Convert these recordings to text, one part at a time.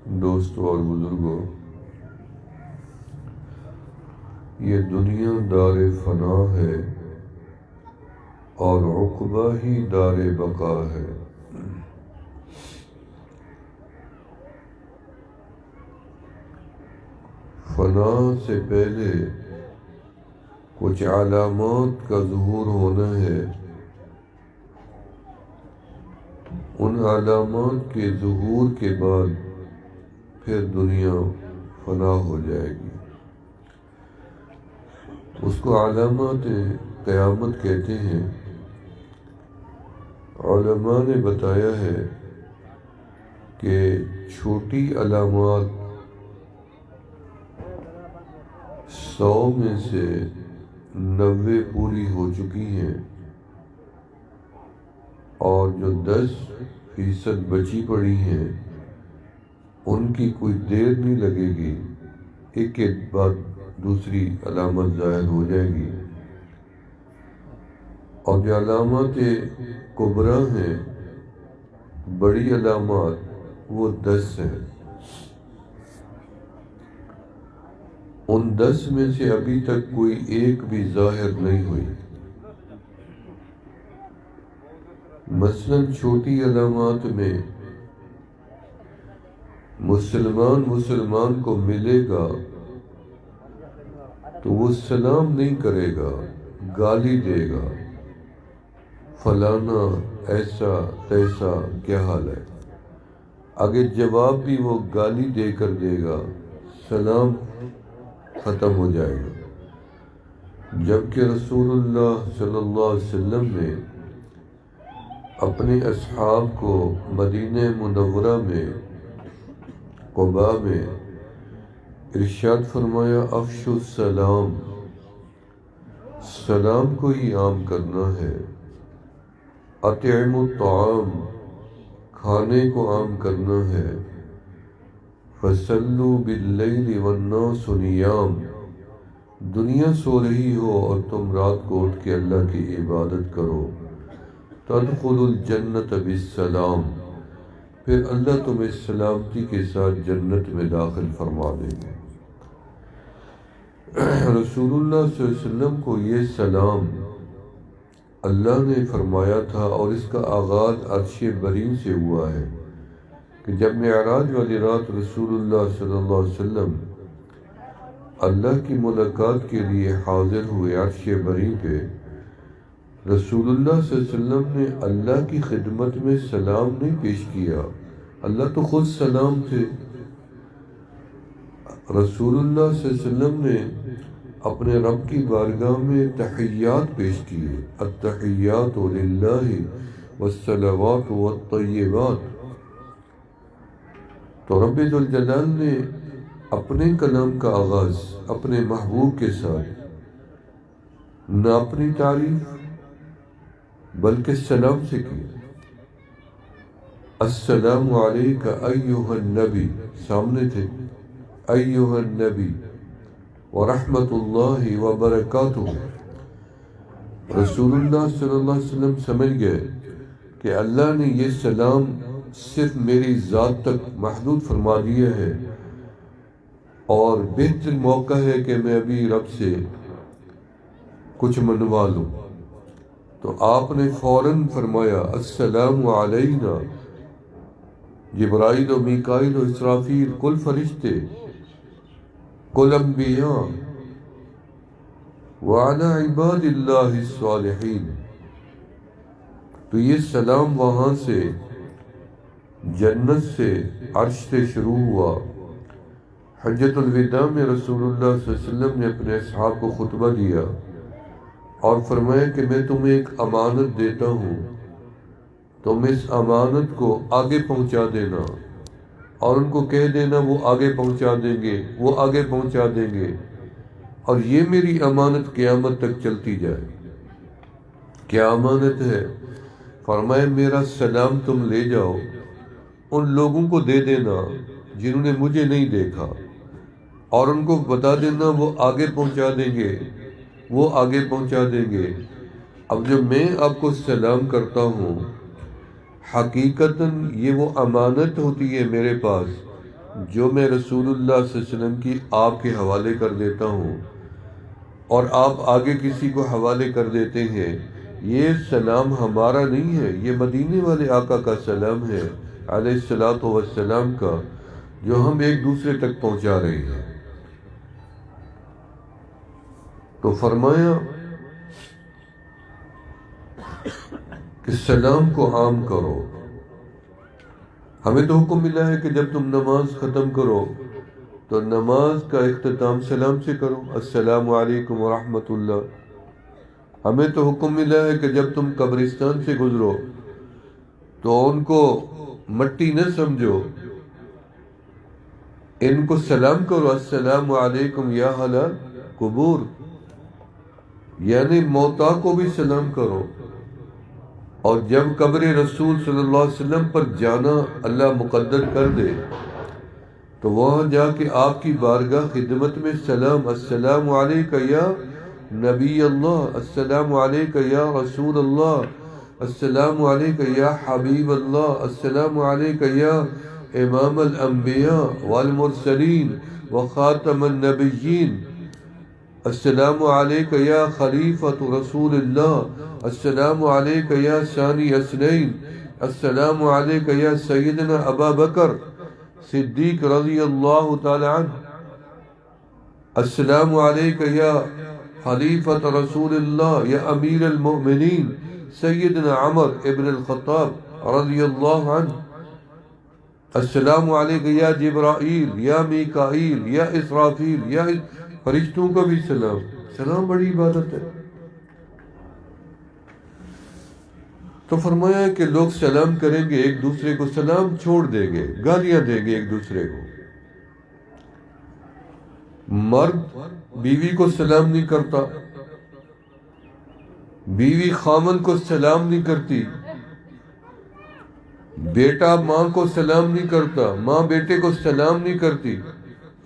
دوستوں اور بزرگوں، یہ دنیا دار فنا ہے اور عقبہ ہی دار بقا ہے۔ فنا سے پہلے کچھ علامات کا ظہور ہونا ہے، ان علامات کے ظہور کے بعد پھر دنیا فنا ہو جائے گی۔ اس کو علامات قیامت کہتے ہیں۔ علماء نے بتایا ہے کہ چھوٹی علامات 100 میں سے 90 پوری ہو چکی ہیں، اور جو 10% بچی پڑی ہیں ان کی کوئی دیر نہیں لگے گی، ایک کے بعد دوسری علامت ظاہر ہو جائے گی۔ اور جو علامات کبریٰ ہیں، بڑی علامات، وہ 10 ہیں۔ ان 10 میں سے ابھی تک کوئی ایک بھی ظاہر نہیں ہوئی۔ مثلاً چھوٹی علامات میں مسلمان کو ملے گا تو وہ سلام نہیں کرے گا، گالی دے گا، فلانا ایسا تیسا کیا حال ہے۔ اگر جواب بھی وہ گالی دے کر دے گا، سلام ختم ہو جائے گا۔ جبکہ رسول اللہ صلی اللہ علیہ وسلم نے اپنے اصحاب کو مدینہ منورہ میں قباء میں ارشاد فرمایا، افشوا السلام، سلام کو ہی عام کرنا ہے۔ اطعموا الطعام، کھانے کو عام کرنا ہے۔ فصلوا باللیل والناس نیام، دنیا سو رہی ہو اور تم رات کو اٹھ کے اللہ کی عبادت کرو۔ تدخلوا الجنت بالسلام، پھر اللہ تمہیں سلامتی کے ساتھ جنت میں داخل فرما دیں گے۔ رسول اللہ صلی اللہ علیہ وسلم کو یہ سلام اللہ نے فرمایا تھا، اور اس کا آغاز عرش برین سے ہوا ہے کہ جب معراج والی رات رسول اللہ صلی اللہ علیہ وسلم اللہ کی ملاقات کے لیے حاضر ہوئے عرش برین پہ، رسول اللہ صلی اللہ علیہ وسلم نے اللہ کی خدمت میں سلام نہیں پیش کیا، اللہ تو خود سلام تھے۔ رسول اللہ صلی اللہ علیہ وسلم نے اپنے رب کی بارگاہ میں تحیات پیش کیے، التحیات للہ والصلوات والطیبات۔ تو رب ذوالجلال نے اپنے کلام کا آغاز اپنے محبوب کے ساتھ نہ اپنی تعریف بلکہ سلام سے کی۔ السلام علیک ایہا النبی، سامنے تھے، ایہا النبی ورحمۃ اللہ وبرکاتہ۔ رسول اللہ صلی اللہ علیہ وسلم سمجھ گئے کہ اللہ نے یہ سلام صرف میری ذات تک محدود فرما دیا ہے، اور بہتر موقع ہے کہ میں ابھی رب سے کچھ منوا لوں۔ تو آپ نے فوراً فرمایا، السلام علینا، جبرائیل و میکائیل و اسرافیل، کل فرشتے، کل انبیاء، وعلی عباد اللہ الصالحین۔ تو یہ سلام وہاں سے جنت سے عرش سے شروع ہوا۔ حجۃ الوداع میں رسول اللہ صلی اللہ علیہ وسلم نے اپنے اصحاب کو خطبہ دیا اور فرمایا کہ میں تمہیں ایک امانت دیتا ہوں، تم اس امانت کو آگے پہنچا دینا، اور ان کو کہہ دینا وہ آگے پہنچا دیں گے، وہ آگے پہنچا دیں گے، اور یہ میری امانت قیامت تک چلتی جائے۔ کیا امانت ہے؟ فرمایا میرا سلام تم لے جاؤ، ان لوگوں کو دے دینا جنہوں نے مجھے نہیں دیکھا، اور ان کو بتا دینا وہ آگے پہنچا دیں گے، وہ آگے پہنچا دیں گے۔ اب جب میں آپ کو سلام کرتا ہوں، حقیقتاً یہ وہ امانت ہوتی ہے میرے پاس جو میں رسول اللہ صلی اللہ علیہ وسلم کی آپ کے حوالے کر دیتا ہوں اور آپ آگے کسی کو حوالے کر دیتے ہیں، یہ سلام ہمارا نہیں ہے، یہ مدینے والے آقا کا سلام ہے علیہ الصلوۃ والسلام کا، جو ہم ایک دوسرے تک پہنچا رہے ہیں۔ تو فرمایا کہ سلام کو عام کرو۔ ہمیں تو حکم ملا ہے کہ جب تم نماز ختم کرو تو نماز کا اختتام سلام سے کرو، السلام علیکم ورحمۃ اللہ۔ ہمیں تو حکم ملا ہے کہ جب تم قبرستان سے گزرو تو ان کو مٹی نہ سمجھو، ان کو سلام کرو، السلام علیکم یا اہل قبور، یعنی موتا کو بھی سلام کرو۔ اور جب قبر رسول صلی اللہ علیہ وسلم پر جانا اللہ مقدر کر دے تو وہاں جا کے آپ کی بارگاہ خدمت میں سلام، السلام علیکہ یا نبی اللہ، السلام علیکہ یا رسول اللہ، السلام علیکہ یا حبیب اللہ، السلام علیکہ یا امام الانبیاء والمرسلین وخاتم النبیین، السلام علیکہ یا خلیفۃ رسول اللہ، السلام علیکہ یا ثانی اثنین، السلام علیکہ یا سیدنا ابا بکر صدیق رضی اللہ تعالی عنہ، السلام علیکہ یا خلیفۃ رسول اللہ یا امیر المؤمنین سیدنا عمر ابن الخطاب رضی اللہ عنہ، السلام علیکہ یا جبرائیل یا میکائیل یا اسرافیل یا فرشتوں کا بھی سلام۔ سلام بڑی عبادت ہے۔ تو فرمایا کہ لوگ سلام کریں گے ایک دوسرے کو، سلام چھوڑ دیں گے، گالیاں دیں گے ایک دوسرے کو۔ مرد بیوی کو سلام نہیں کرتا، بیوی خامن کو سلام نہیں کرتی، بیٹا ماں کو سلام نہیں کرتا، ماں بیٹے کو سلام نہیں کرتی،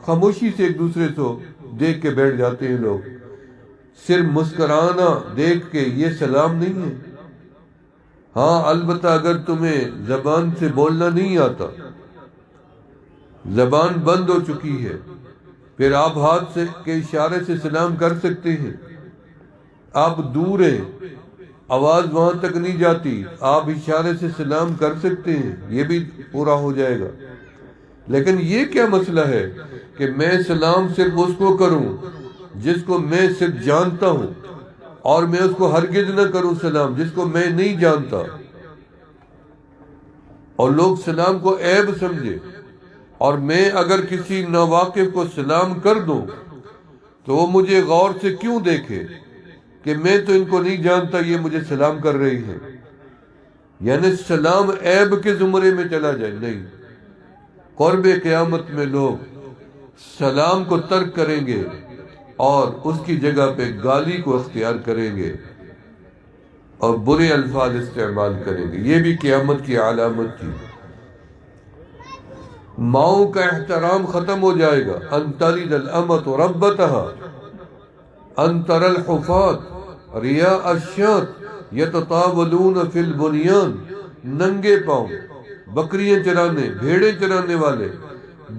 خاموشی سے ایک دوسرے کو دیکھ کے بیٹھ جاتے ہیں لوگ، صرف مسکرانا دیکھ کے، یہ سلام نہیں ہے۔ ہاں البتہ اگر تمہیں زبان سے بولنا نہیں آتا، زبان بند ہو چکی ہے، پھر آپ ہاتھ سے کے اشارے سے سلام کر سکتے ہیں۔ آپ دور ہیں، آواز وہاں تک نہیں جاتی، آپ اشارے سے سلام کر سکتے ہیں، یہ بھی پورا ہو جائے گا۔ لیکن یہ کیا مسئلہ ہے کہ میں سلام صرف اس کو کروں جس کو میں صرف جانتا ہوں، اور میں اس کو ہرگز نہ کروں سلام جس کو میں نہیں جانتا، اور لوگ سلام کو عیب سمجھے، اور میں اگر کسی ناواقف کو سلام کر دوں تو وہ مجھے غور سے کیوں دیکھے کہ میں تو ان کو نہیں جانتا، یہ مجھے سلام کر رہی ہے، یعنی سلام عیب کے زمرے میں چلا جائے۔ نہیں، قرب قیامت میں لوگ سلام کو ترک کریں گے اور اس کی جگہ پہ گالی کو اختیار کریں گے اور برے الفاظ استعمال کریں گے۔ یہ بھی قیامت کی علامت تھی۔ ماؤں کا احترام ختم ہو جائے گا، ان تلد الامۃ ربتها، ان تری الحفاة رياء الشاة يتطاولون في البنيان، ننگے پاؤں بکریاں چرانے، بھیڑیں چرانے والے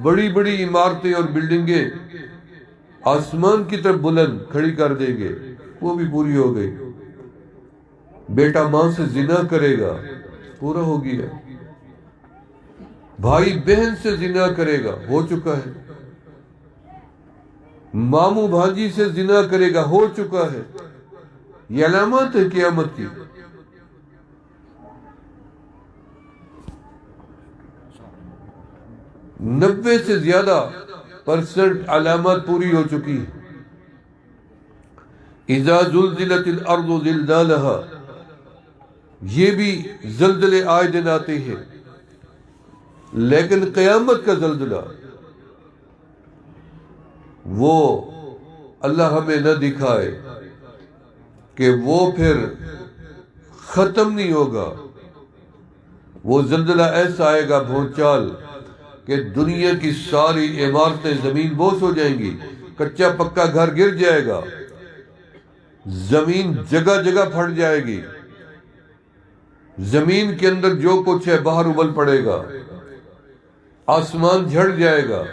بڑی بڑی عمارتیں اور بلڈنگیں آسمان کی طرف بلند کھڑی کر دیں گے، وہ بھی پوری ہو گئی۔ بیٹا ماں سے زنا کرے گا، پورا ہو گیا۔ بھائی بہن سے زنا کرے گا، ہو چکا ہے۔ ماموں بھانجی سے زنا کرے گا، ہو چکا ہے۔ یہ علامات ہے قیامت کی۔ 90 سے زیادہ % علامات پوری ہو چکی ہیں۔ اذا زلزلت الارض زلزالها، یہ بھی زلزلے آئے دن آتے ہیں، لیکن قیامت کا زلزلہ وہ اللہ ہمیں نہ دکھائے کہ وہ پھر ختم نہیں ہوگا۔ وہ زلزلہ ایسا آئے گا بھونچال کہ دنیا کی ساری عمارتیں زمین بوس ہو جائیں گی، کچا پکا گھر گر جائے گا، زمین جگہ جگہ پھٹ جائے گی، زمین کے اندر جو کچھ ہے باہر ابل پڑے گا۔ آسمان جھڑ جائے گا،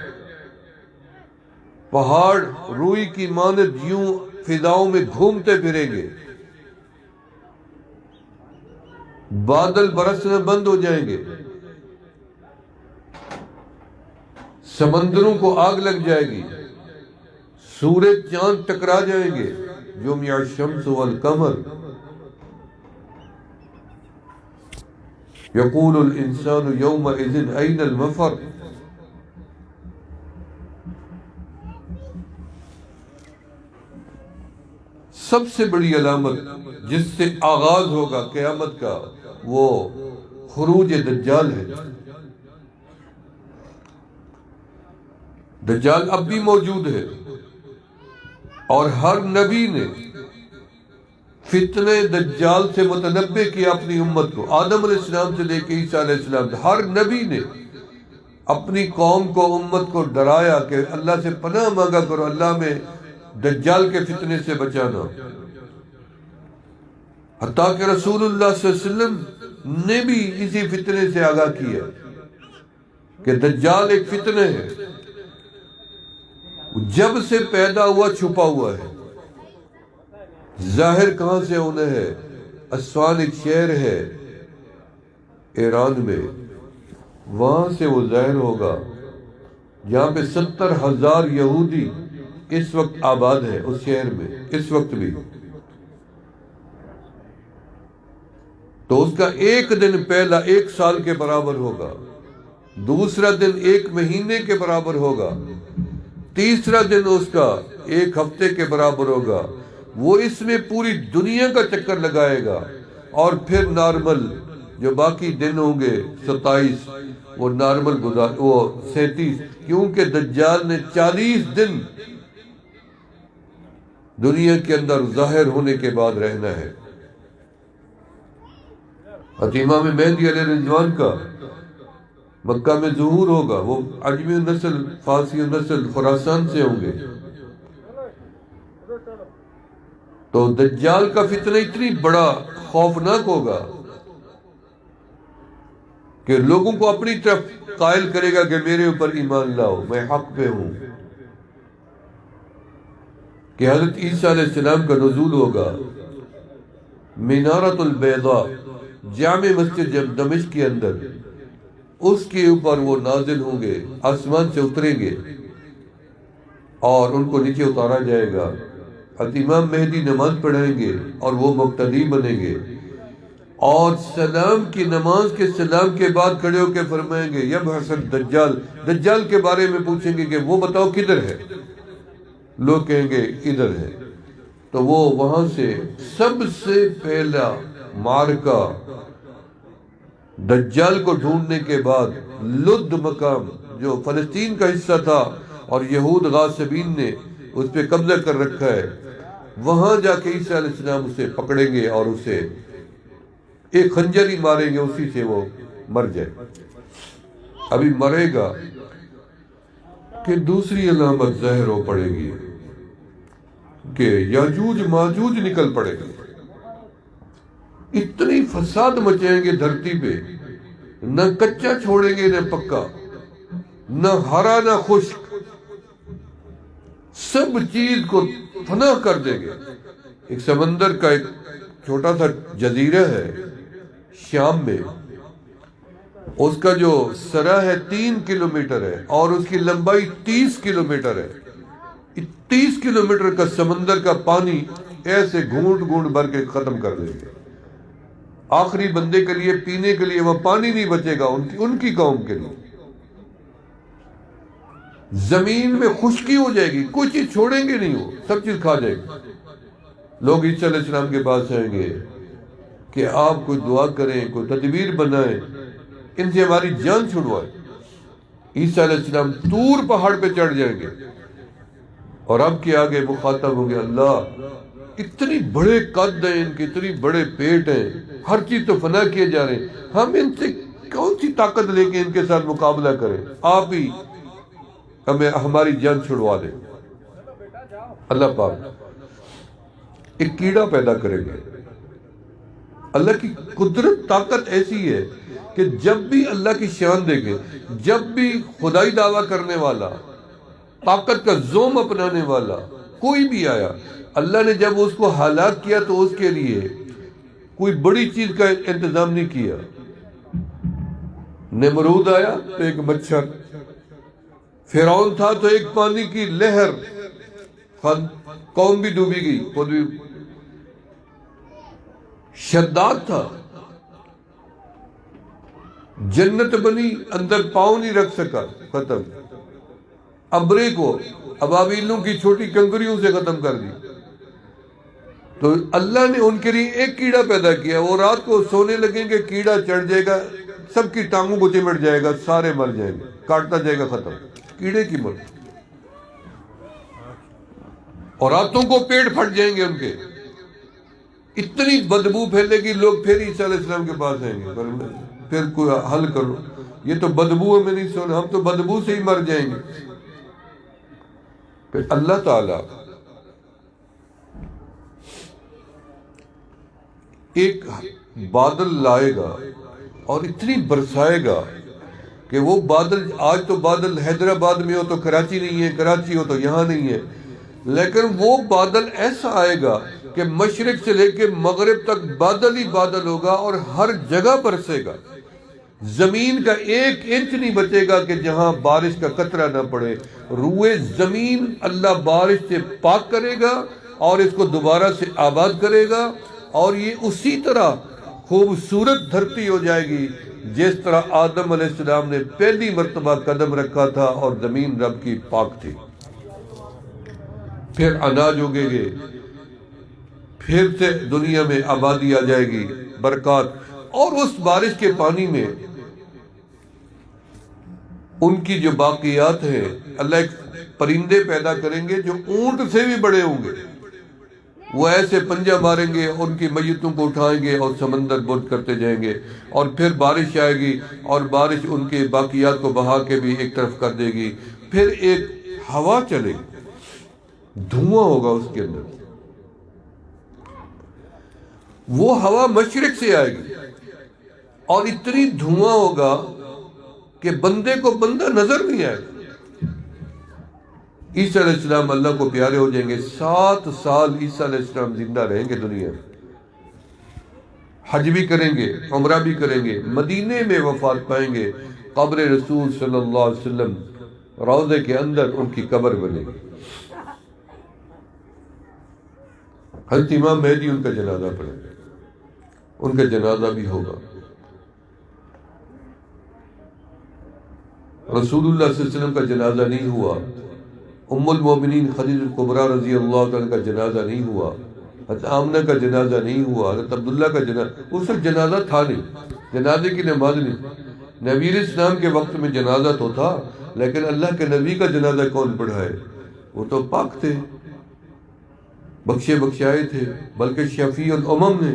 پہاڑ روئی کی مانند یوں فضاؤں میں گھومتے پھریں گے، بادل برسنا بند ہو جائیں گے، سمندروں کو آگ لگ جائے گی، سورج چاند ٹکرا جائیں گے، جمع الشمس والقمر، یقول الانسان یومئذ این المفر۔ سب سے بڑی علامت جس سے آغاز ہوگا قیامت کا وہ خروج دجال ہے۔ دجال اب بھی موجود ہے، اور ہر نبی نے فتنہ دجال سے متنبع کیا اپنی امت کو، آدم علیہ السلام سے لے کے عیسیٰ علیہ السلام، ہر نبی نے اپنی قوم کو، امت کو ڈرایا کہ اللہ سے پناہ مانگا کرو، اللہ میں دجال کے فتنے سے بچانا۔ حتیٰ کہ رسول اللہ صلی اللہ علیہ وسلم نے بھی اسی فتنے سے آگاہ کیا کہ دجال ایک فتنہ ہے، جب سے پیدا ہوا چھپا ہوا ہے، ظاہر کہاں سے ہونا ہے؟ اسفان ایک شہر ہے ایران میں، وہاں سے وہ ظاہر ہوگا، جہاں پہ 70,000 یہودی اس وقت آباد ہے اس شہر میں، اس وقت بھی۔ تو اس کا ایک دن پہلا 1 سال کے برابر ہوگا، دوسرا دن 1 مہینے کے برابر ہوگا، تیسرا دن اس کا 1 ہفتے کے برابر ہوگا۔ وہ اس میں پوری دنیا کا چکر لگائے گا، اور پھر نارمل جو باقی دن ہوں گے 27 وہ نارمل وہ 37، کیونکہ دجال نے 40 دن دنیا کے اندر ظاہر ہونے کے بعد رہنا ہے۔ امام مہدی علیہ رضوان کا مکہ میں ظہور ہوگا، وہ عجمی نسل، فارسی نسل، خراسان سے ہوں گے۔ تو دجال کا فتنہ اتنی بڑا خوفناک ہوگا کہ لوگوں کو اپنی طرف قائل کرے گا کہ میرے اوپر ایمان لاؤ، میں حق پہ ہوں۔ کہ حضرت عیسیٰ علیہ السلام کا نزول ہوگا، منارۃ البیضاء جامع مسجد دمشق کے اندر، اس کے اوپر وہ نازل ہوں گے، آسمان سے اتریں گے اور ان کو نیچے اتارا جائے گا۔ امام مہدی نماز پڑھائیں گے اور وہ مقتدی بنیں گے، اور سلام کی نماز کے سلام کے بعد کھڑے ہو کے فرمائیں گے یبعث الدجال، دجال کے بارے میں پوچھیں گے کہ وہ بتاؤ کدھر ہے، لوگ کہیں گے ادھر ہے۔ تو وہ وہاں سے سب سے پہلا معرکہ دجال کو ڈھونڈنے کے بعد لد مقام جو فلسطین کا حصہ تھا اور یہود غاصبین نے اس پہ قبضہ کر رکھا ہے، وہاں جا کے عیسیٰ علیہ السلام اسے پکڑیں گے اور اسے ایک خنجر ہی ماریں گے، اسی سے وہ مر جائے۔ ابھی مرے گا کہ دوسری علامت ظاہر ہو پڑے گی کہ یاجوج ماجوج نکل پڑے گا، اتنی فساد مچائیں گے دھرتی پہ، نہ کچا چھوڑیں گے نہ پکا، نہ ہرا نہ خشک، سب چیز کو فنا کر دیں گے۔ ایک سمندر کا ایک چھوٹا سا جزیرہ ہے شام میں، اس کا جو سرا ہے 3 کلومیٹر ہے اور اس کی لمبائی 30 کلومیٹر ہے۔ 30 کلومیٹر کا سمندر کا پانی ایسے گھونٹ گھونٹ بھر کے ختم کر دیں گے۔ آخری بندے کے لیے پینے کے لیے وہ پانی نہیں بچے گا ان کی قوم کے لیے۔ زمین میں خشکی ہو جائے گی، کوئی چیز چھوڑیں گے نہیں، وہ سب چیز کھا جائے گی۔ لوگ عیسیٰ علیہ السلام کے پاس آئیں گے کہ آپ کوئی دعا کریں، کوئی تدبیر بنائیں، ان سے ہماری جان چھڑوائیں۔ عیسیٰ علیہ السلام طور پہاڑ پہ چڑھ جائیں گے اور اب کے آگے مخاطب ہوں گے، اللہ اتنی بڑے قد ہیں ان کے، اتنی بڑے پیٹ ہیں، ہر چیز تو فنا کیے جا رہے ہیں، ہم ان سے کون سی طاقت لے کے ان کے ساتھ مقابلہ کریں، آپ ہی ہمیں ہماری جان چھڑوا دیں۔ اللہ پاک ایک کیڑا پیدا کریں گے اللہ کی قدرت طاقت ایسی ہے کہ جب بھی اللہ کی شان دیکھیں، جب بھی خدائی دعویٰ کرنے والا، طاقت کا زوم اپنانے والا کوئی بھی آیا، اللہ نے جب اس کو ہلاک کیا تو اس کے لیے کوئی بڑی چیز کا انتظام نہیں کیا۔ نمرود آیا تو ایک مچھر، فرعون تھا تو ایک پانی کی لہر، قوم بھی ڈوبی گئی، خود بھی۔ شداد تھا، جنت بنی، اندر پاؤں نہیں رکھ سکا، ختم۔ ابرے کو ابابیلوں کی چھوٹی کنکریوں سے ختم کر دی۔ تو اللہ نے ان کے لیے ایک کیڑا پیدا کیا، وہ رات کو سونے لگیں گے، کیڑا چڑھ جائے گا، سب کی ٹانگوں کو چمٹ جائے گا، سارے مر جائیں گے، کاٹتا جائے گا، ختم، کیڑے کی موت۔ اور راتوں کو پیٹ پھٹ جائیں گے ان کے، اتنی بدبو پھیلے گی، لوگ پھر عیسیٰ علیہ السلام کے پاس آئیں گے، پھر کوئی حل کرو، یہ تو بدبو ہے، میں نہیں سونا، ہم تو بدبو سے ہی مر جائیں گے۔ پھر اللہ تعالی ایک بادل لائے گا اور اتنی برسائے گا کہ وہ بادل، آج تو بادل حیدرآباد میں ہو تو کراچی نہیں ہے، کراچی ہو تو یہاں نہیں ہے، لیکن وہ بادل ایسا آئے گا کہ مشرق سے لے کے مغرب تک بادل ہی بادل ہوگا اور ہر جگہ برسے گا۔ زمین کا ایک انچ نہیں بچے گا کہ جہاں بارش کا قطرہ نہ پڑے۔ روئے زمین اللہ بارش سے پاک کرے گا اور اس کو دوبارہ سے آباد کرے گا، اور یہ اسی طرح خوبصورت دھرتی ہو جائے گی جس طرح آدم علیہ السلام نے پہلی مرتبہ قدم رکھا تھا اور زمین رب کی پاک تھی۔ پھر اناج اگے گے، پھر سے دنیا میں آبادی آ جائے گی، برکات، اور اس بارش کے پانی میں ان کی جو باقیات ہیں، اللہ ایک پرندے پیدا کریں گے جو اونٹ سے بھی بڑے ہوں گے، وہ ایسے پنجہ ماریں گے، ان کی میتوں کو اٹھائیں گے اور سمندر برد کرتے جائیں گے، اور پھر بارش آئے گی اور بارش ان کے باقیات کو بہا کے بھی ایک طرف کر دے گی۔ پھر ایک ہوا چلے گی، دھواں ہوگا اس کے اندر، وہ ہوا مشرق سے آئے گی اور اتنی دھواں ہوگا کہ بندے کو بندہ نظر نہیں آئے گا۔ عیسیٰ علیہ السلام اللہ کو پیارے ہو جائیں گے، 7 سال عیسیٰ علیہ السلام زندہ رہیں گے دنیا میں، حج بھی کریں گے، عمرہ بھی کریں گے، مدینے میں وفات پائیں گے، قبر رسول صلی اللہ علیہ وسلم روضے کے اندر ان کی قبر بنے گی۔ حضرت امام مہدی ان کا جنازہ پڑھیں گے، ان کا جنازہ بھی ہوگا۔ رسول اللہ صلی اللہ علیہ وسلم کا جنازہ نہیں ہوا، ام المومنین خدیجہ کبریٰ رضی اللہ تعالیٰ کا جنازہ نہیں ہوا، حضرت آمنہ کا جنازہ نہیں ہوا، حضرت عبداللہ کا جنازہ، اس وقت جنازہ تھا نہیں، جنازے کی نماز نہیں۔ نبی علیہ السلام کے وقت میں جنازہ تو تھا، لیکن اللہ کے نبی کا جنازہ کون پڑھائے؟ وہ تو پاک تھے، بخشے بخشائے تھے، بلکہ شفیع الامم نے،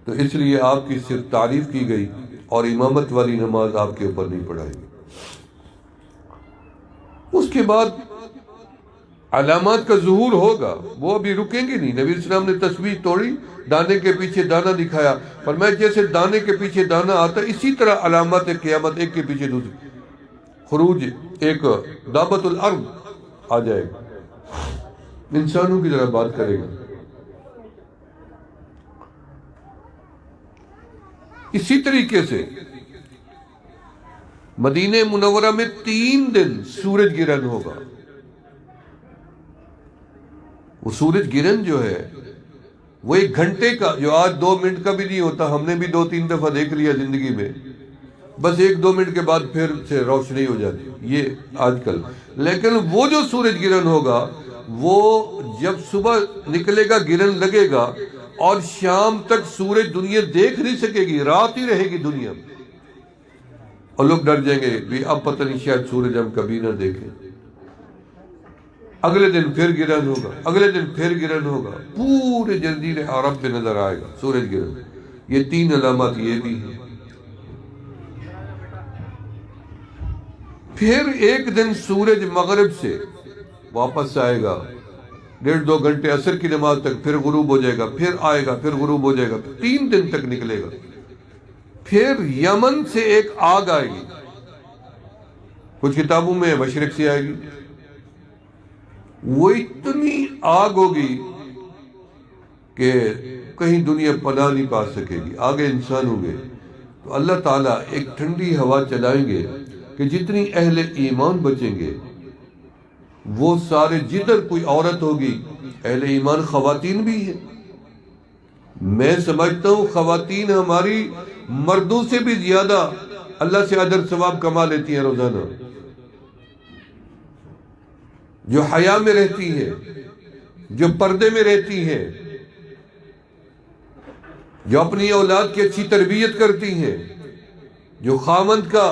تو اس لیے آپ کی صرف تعریف کی گئی اور امامت والی نماز آپ کے اوپر نہیں پڑھائی گئی۔ اس کے بعد علامات کا ظہور ہوگا، وہ ابھی رکیں گے نہیں۔ نبی السلام نے تسبیح توڑی، دانے کے پیچھے دانا دکھایا، فرمایا جیسے دانے کے پیچھے دانا آتا ہے اسی طرح علامات قیامت ایک کے پیچھے دوسری، خروج ایک دعوت الارض آ جائے گا، انسانوں کی طرح بات کرے گا۔ اسی طریقے سے مدینہ منورہ میں 3 دن سورج گرہن ہوگا۔ وہ سورج گرہن جو ہے وہ 1 گھنٹے کا، جو آج 2 منٹ کا بھی نہیں ہوتا، ہم نے بھی 2-3 دفعہ دیکھ لیا زندگی میں، بس 1-2 منٹ کے بعد پھر سے روشنی ہو جاتی، یہ آج کل۔ لیکن وہ جو سورج گرہن ہوگا، وہ جب صبح نکلے گا گرہن لگے گا اور شام تک سورج دنیا دیکھ نہیں سکے گی، رات ہی رہے گی دنیا میں، اور لوگ ڈر جائیں گے بھی اب پتہ نہیں شاید سورج ہم کبھی نہ دیکھیں۔ اگلے دن پھر گرہن ہوگا، اگلے دن پھر گرہن ہوگا، پورے جزیرے عرب میں نظر آئے گا سورج گرہن۔ یہ 3 علامات یہ بھی ہیں۔ پھر ایک دن سورج مغرب سے واپس آئے گا 1.5-2 گھنٹے عصر کی نماز تک، پھر غروب ہو جائے گا، پھر آئے گا، پھر غروب ہو جائے گا، 3 دن تک نکلے گا۔ پھر یمن سے ایک آگ آئے گی، کچھ کتابوں میں مشرق سے آئے گی، وہ اتنی آگ ہوگی کہ کہیں دنیا پناہ نہیں پا سکے گی، آگے انسان ہوں گے۔ تو اللہ تعالیٰ ایک ٹھنڈی ہوا چلائیں گے کہ جتنی اہل ایمان بچیں گے وہ سارے، جدھر کوئی عورت ہوگی، اہل ایمان خواتین بھی ہیں، میں سمجھتا ہوں خواتین ہماری مردوں سے بھی زیادہ اللہ سے اجر ثواب کما لیتی ہیں روزانہ، جو حیا میں رہتی ہیں، جو پردے میں رہتی ہیں، جو اپنی اولاد کی اچھی تربیت کرتی ہیں، جو خاوند کا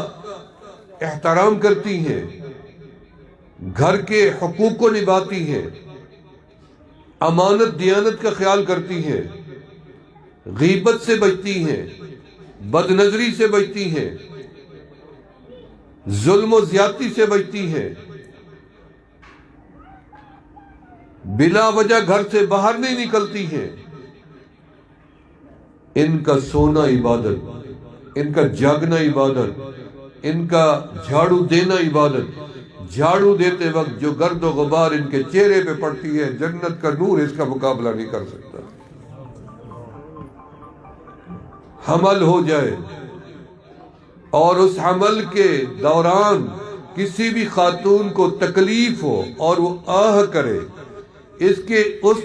احترام کرتی ہیں، گھر کے حقوق کو نبھاتی ہیں، امانت دیانت کا خیال کرتی ہیں، غیبت سے بچتی ہیں، بد نظری سے بچتی ہیں، ظلم و زیادتی سے بچتی ہیں، بلا وجہ گھر سے باہر نہیں نکلتی ہیں، ان کا سونا عبادت، ان کا جاگنا عبادت، ان کا جھاڑو دینا عبادت۔ جھاڑو دیتے وقت جو گرد و غبار ان کے چہرے پہ پڑتی ہے، جنت کا نور اس کا مقابلہ نہیں کر سکتا۔ حمل ہو جائے اور اس حمل کے دوران کسی بھی خاتون کو تکلیف ہو اور وہ آہ کرے، اس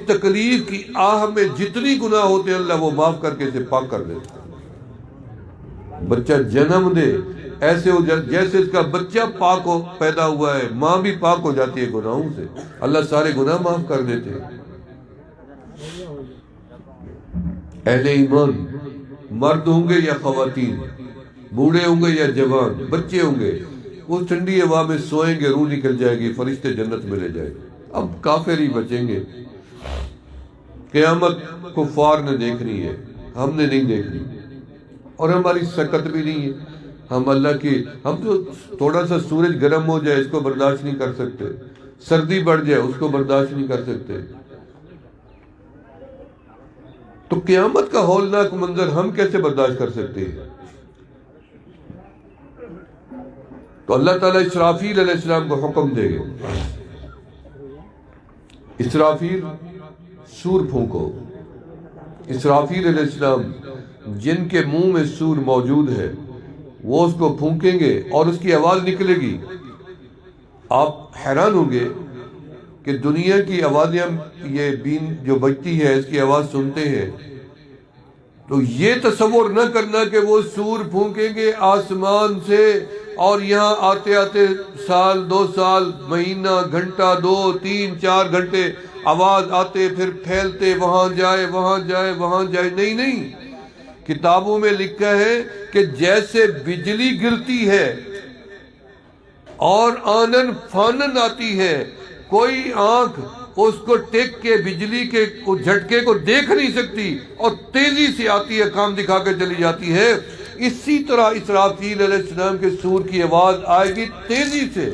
تکلیف کی آہ میں جتنی گناہ ہوتے ہیں اللہ وہ معاف کر کے اسے پاک کر دیتا ہے۔ بچہ جنم دے ایسے ہو جیسے اس کا بچہ پاک ہو پیدا ہوا ہے، ماں بھی پاک ہو جاتی ہے گناہوں سے، اللہ سارے گناہ معاف کر دیتے ہیں۔ اہل ایمان مرد ہوں گے یا خواتین، بوڑھے ہوں گے یا جوان، بچے ہوں گے، اس ٹھنڈی ہوا میں سوئیں گے، روح نکل جائے گی، فرشتے جنت میں لے جائیں گے۔ اب کافر ہی بچیں گے۔ قیامت کفار نے دیکھنی ہے، ہم نے نہیں دیکھنی، اور ہماری سکت بھی نہیں ہے۔ ہم اللہ کی، ہم تو تھوڑا سا سورج گرم ہو جائے اس کو برداشت نہیں کر سکتے، سردی بڑھ جائے اس کو برداشت نہیں کر سکتے، تو قیامت کا ہولناک منظر ہم کیسے برداشت کر سکتے ہیں؟ تو اللہ تعالیٰ اسرافیل علیہ السلام کو حکم دے گے، اسرافیل سور پھونکو۔ اسرافیل علیہ السلام جن کے منہ میں سور موجود ہے وہ اس کو پھونکیں گے اور اس کی آواز نکلے گی۔ آپ حیران ہوں گے کہ دنیا کی آوازیں، ہم یہ بین جو بجتی ہے اس کی آواز سنتے ہیں تو یہ تصور نہ کرنا کہ وہ سور پھونکیں گے آسمان سے اور یہاں آتے آتے سال 2 سال، مہینہ، گھنٹہ، 2 3 4 گھنٹے آواز آتے پھر پھیلتے، وہاں جائے وہاں جائے وہاں جائے۔ نہیں نہیں، کتابوں میں لکھا ہے کہ جیسے بجلی گرتی ہے اور آنن فانن آتی ہے، کوئی آنکھ اس کو ٹیک کے بجلی کے جھٹکے کو دیکھ نہیں سکتی اور تیزی سے آتی ہے، کام دکھا کے چلی جاتی ہے، اسی طرح اسرافیل علیہ السلام کے سور کی آواز آئے گی تیزی سے،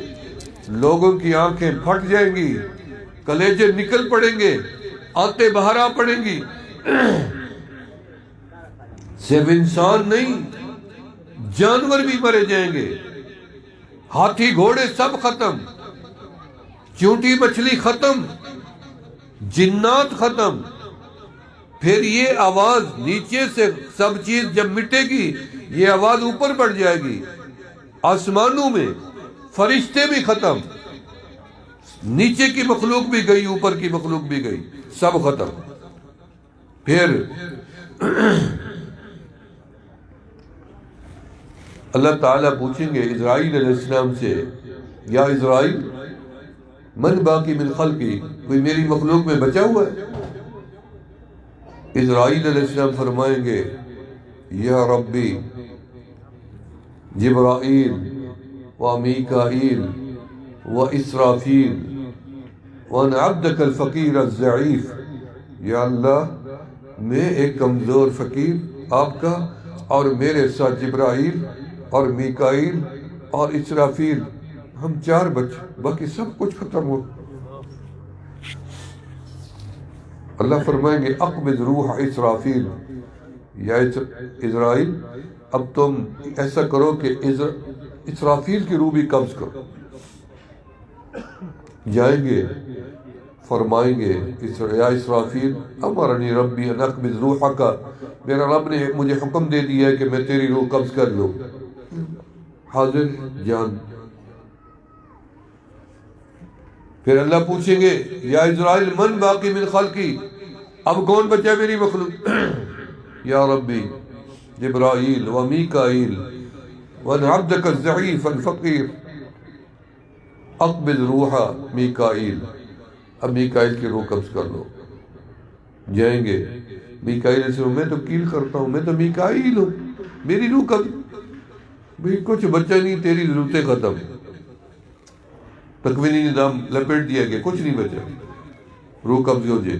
لوگوں کی آنکھیں پھٹ جائیں گی، کلیجے نکل پڑیں گے، آتے باہر آ پڑیں گی۔ صرف انسان نہیں، جانور بھی مرے جائیں گے، ہاتھی گھوڑے سب ختم، چونٹی مچھلی ختم، جنات ختم۔ پھر یہ آواز نیچے سے سب چیز جب مٹے گی، یہ آواز اوپر بڑھ جائے گی، آسمانوں میں فرشتے بھی ختم، نیچے کی مخلوق بھی گئی، اوپر کی مخلوق بھی گئی، سب ختم۔ پھر اللہ تعالیٰ پوچھیں گے اسرائیل علیہ السلام سے، یا اسرائیل من باقی من خلقی، کوئی میری مخلوق میں بچا ہوا ہے؟ اسرائیل علیہ السلام فرمائیں گے، یا ربی جبرائیل و میکائیل و اسرافیل وانا عبدک الفقیر الضعیف، یا اللہ میں ایک کمزور فقیر آپ کا، اور میرے ساتھ جبرائیل اور میکائیل اور اسرافیل، ہم 4 بچے، باقی سب کچھ ختم ہو۔ اللہ فرمائیں گے اقبض روح اسرافیل، یا اسرائیل اب تم ایسا کرو کہ اسرافیل کی روح بھی قبض کرو۔ جائیں گے فرمائیں گے یا اسرافیل امرنی ربی ان اقبض روحک، میرا رب نے مجھے حکم دے دیا ہے کہ میں تیری روح قبض کر لوں۔ حاضر جان۔ پھر اللہ پوچھیں گے یا اسرائیل من باقی من خلقی، اب کون بچا میری مخلوق؟ یا ربی جبرائیل و میکائیل وان عبدک الضعیف الفقیر اقبض روح میکائیل، اب میکائیل کی روح قبض کر لو۔ جائیں گے میکائیل سے، میں تو کیل کرتا ہوں، میں تو میکائیل ہوں، میری روح قبض، بھئی کچھ بچہ نہیں، تیری ضرورتیں ختم، تکوینی نظام لپیٹ دیا گیا، کچھ نہیں بچا، روح قبض ہو جائے۔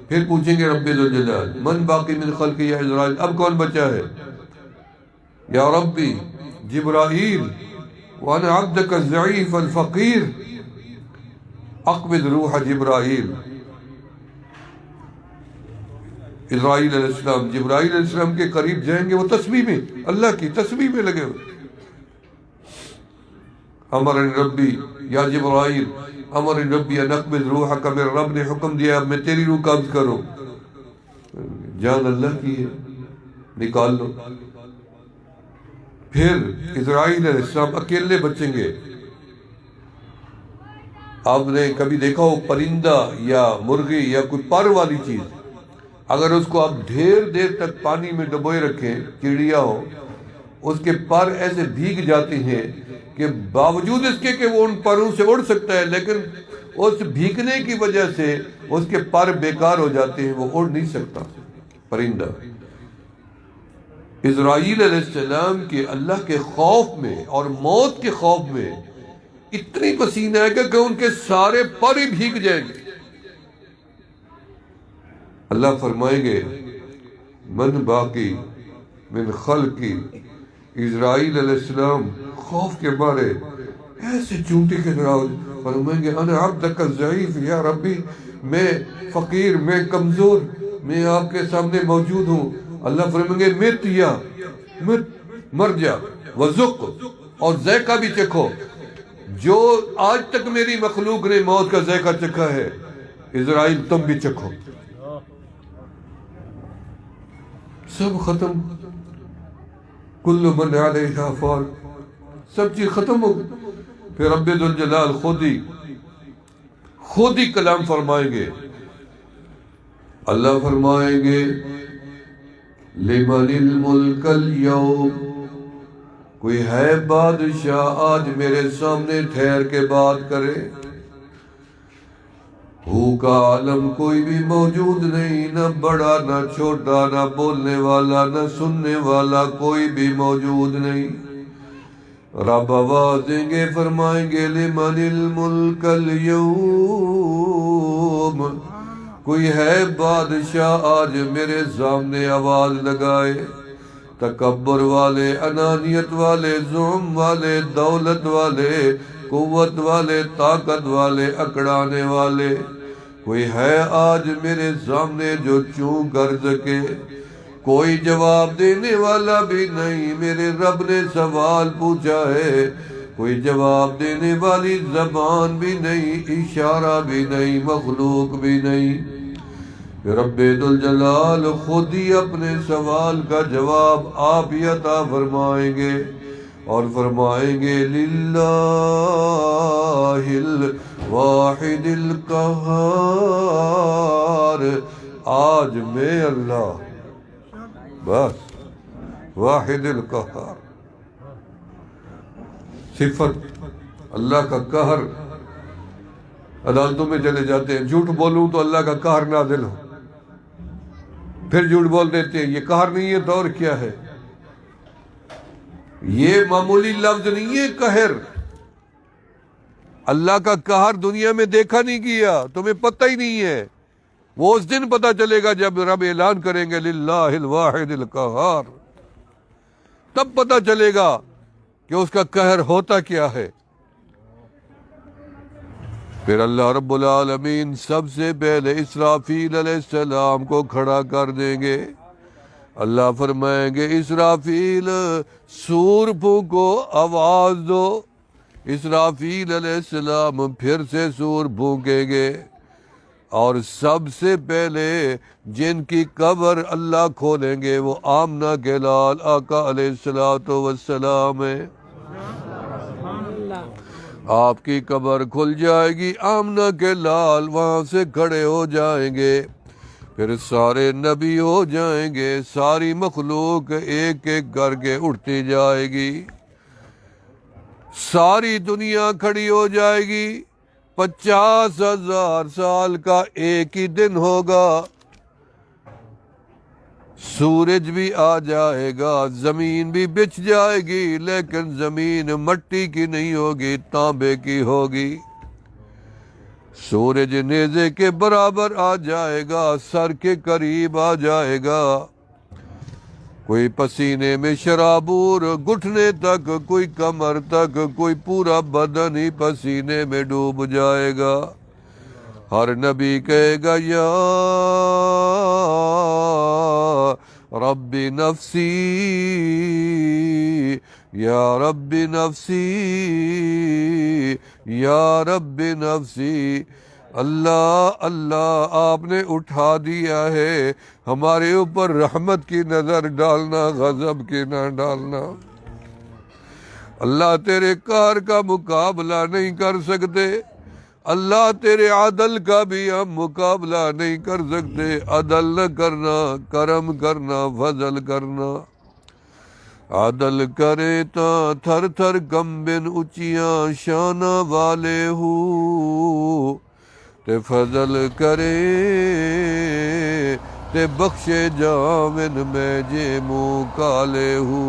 پھر پوچھیں گے رب ذوالجلال من باقی من خلقی یا اسرائیل، اب کون بچا ہے؟ یا ربی جبرائیل وانا عبدک الضعیف الفقیر اقبض روح جبرائیل۔ اسرائیل علیہ السلام جبرائیل علیہ السلام کے قریب جائیں گے، وہ تسبیح میں، اللہ کی تسبیح میں لگے ہوئے۔ امرنی ربی یا جبرائیل امرنی ربی ان اقبض روحک، میرا رب نے حکم دیا اب میں تیری روح قبض کروں۔ جان اللہ کی ہے، نکال لو۔ پھر اسرائیل علیہ السلام اکیلے بچیں گے۔ آپ نے کبھی دیکھا ہو پرندہ یا مرغی یا کوئی پر والی چیز، اگر اس کو آپ ڈھیر دیر تک پانی میں ڈبوئے رکھیں، چڑیا ہو، اس کے پر ایسے بھیگ جاتے ہیں کہ باوجود اس کے کہ وہ ان پروں سے اڑ سکتا ہے، لیکن اس بھیگنے کی وجہ سے اس کے پر بیکار ہو جاتے ہیں، وہ اڑ نہیں سکتا پرندہ۔ اسرائیل علیہ السلام کے اللہ کے خوف میں اور موت کے خوف میں اتنی پسینہ ہے کہ ان کے سارے پر ہی بھیگ جائیں گے۔ اللہ فرمائیں گے من باقی من خلقی، اسرائیل علیہ السلام خوف کے مارے ایسے چونٹی کے طرح فرمائیں گے انا عبدک الضعیف یا ربی، میں فقیر، میں کمزور، میں آپ کے سامنے موجود ہوں۔ اللہ فرمائیں گے مت یا مت، مر جا، وذق، اور ذائقہ بھی چکھو، جو آج تک میری مخلوق نے موت کا ذائقہ چکھا ہے، اسرائیل تم بھی چکھو۔ سب ختم، کل من علیہا فان، سب چیز ختم ہو گئی۔ پھر رب ذوالجلال خود ہی کلام فرمائیں گے۔ اللہ فرمائیں گے لمن الملک اليوم، کوئی ہے بادشاہ آج میرے سامنے ٹھہر کے بات کرے؟ ہو کا عالم کوئی بھی موجود نہیں، نہ بڑا نہ چھوٹا، نہ بولنے والا نہ سننے والا، کوئی بھی موجود نہیں۔ رب آواز دیں گے، فرمائیں گے لمن الملک اليوم، کوئی ہے بادشاہ آج میرے سامنے آواز لگائے؟ تکبر والے، انانیت والے، ظلم والے، دولت والے، قوت والے، طاقت والے، اکڑانے والے، کوئی ہے آج میرے سامنے جو چوں کر سکے؟ کوئی جواب دینے والا بھی نہیں، میرے رب نے سوال پوچھا ہے، کوئی جواب دینے والی زبان بھی نہیں، اشارہ بھی نہیں، مخلوق بھی نہیں۔ رب ذوالجلال خود ہی اپنے سوال کا جواب آپ ہی عطا فرمائیں گے، اور فرمائیں گے للہ الواحد القہار، آج میں اللہ، بس واحد القہار، صفت اللہ کا قہر۔ عدالتوں میں چلے جاتے ہیں، جھوٹ بولوں تو اللہ کا قہر نازل ہو، پھر جھوٹ بول دیتے ہیں، یہ قہر نہیں ہے تو اور کیا ہے؟ یہ معمولی لفظ نہیں ہے قہر، اللہ کا قہر دنیا میں دیکھا نہیں کیا، تمہیں پتہ ہی نہیں ہے، وہ اس دن پتہ چلے گا جب رب اعلان کریں گے للہ الواحد القہار، تب پتہ چلے گا کہ اس کا قہر ہوتا کیا ہے۔ پھر اللہ رب العالمین سب سے پہلے اسرافیل علیہ السلام کو کھڑا کر دیں گے. اللہ فرمائیں گے اسرافیل سور پھونکو، آواز دو. اسرافیل علیہ السلام پھر سے سور پھونکیں گے، اور سب سے پہلے جن کی قبر اللہ کھولیں گے وہ آمنہ کے لال آقا علیہ السلام ہے. آپ کی قبر کھل جائے گی، آمنہ کے لال وہاں سے کھڑے ہو جائیں گے. پھر سارے نبی ہو جائیں گے، ساری مخلوق ایک ایک کر کے اٹھتی جائے گی، ساری دنیا کھڑی ہو جائے گی. 50,000 سال کا ایک ہی دن ہوگا. سورج بھی آ جائے گا، زمین بھی بچھ جائے گی، لیکن زمین مٹی کی نہیں ہوگی، تانبے کی ہوگی. سورج نیزے کے برابر آ جائے گا، سر کے قریب آ جائے گا. کوئی پسینے میں شرابور، گھٹنے تک، کوئی کمر تک، کوئی پورا بدن ہی پسینے میں ڈوب جائے گا. ہر نبی کہے گا یا رب نفسی، یا رب نفسی، یا رب نفسی. اللہ اللہ آپ نے اٹھا دیا ہے، ہمارے اوپر رحمت کی نظر ڈالنا، غضب کی نہ ڈالنا. اللہ تیرے کار کا مقابلہ نہیں کر سکتے، اللہ تیرے عدل کا بھی ہم مقابلہ نہیں کر سکتے. عدل نہ کرنا، کرم کرنا، فضل کرنا. عدل کرے تا تھر تھر کمبن اچیاں شانہ والے ہو، تے فضل کرے تے بخشے جاون میں جے منہ کالے ہو.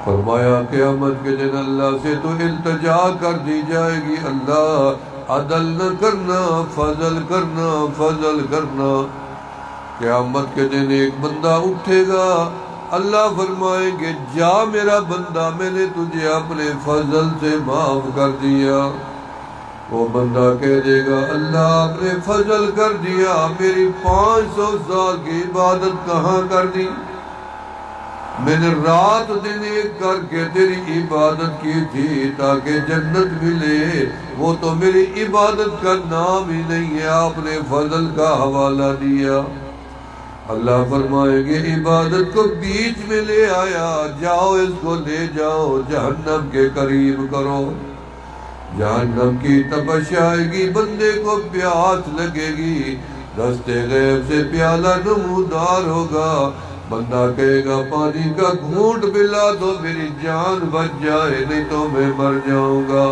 فرمایا قیامت کے دن اللہ سے تو التجا کر دی جائے گی، اللہ عدل نہ کرنا، فضل کرنا، فضل کرنا. قیامت کے دن ایک بندہ اٹھے گا، اللہ فرمائیں گے جا میرا بندہ، میں نے تجھے اپنے فضل سے معاف کر دیا. وہ بندہ کہہ دے گا اللہ آپ نے فضل کر دیا، میری 500 سال کی عبادت کہاں کر دی؟ میں نے رات دن ایک کر کے تیری عبادت کی تھی تاکہ جنت ملے، وہ تو میری عبادت کا نام ہی نہیں ہے، آپ نے فضل کا حوالہ دیا. اللہ فرمائیں گے عبادت کو بیچ میں لے آیا، جاؤ اس کو لے جاؤ جہنم کے قریب کرو. جہنم کی تپش آئے گی، بندے کو پیاس لگے گی، دستے غیب سے پیالہ نمودار ہوگا. بندہ کہے گا پانی کا گھونٹ پلا دو میری جان بچ جائے، نہیں تو میں مر جاؤں گا.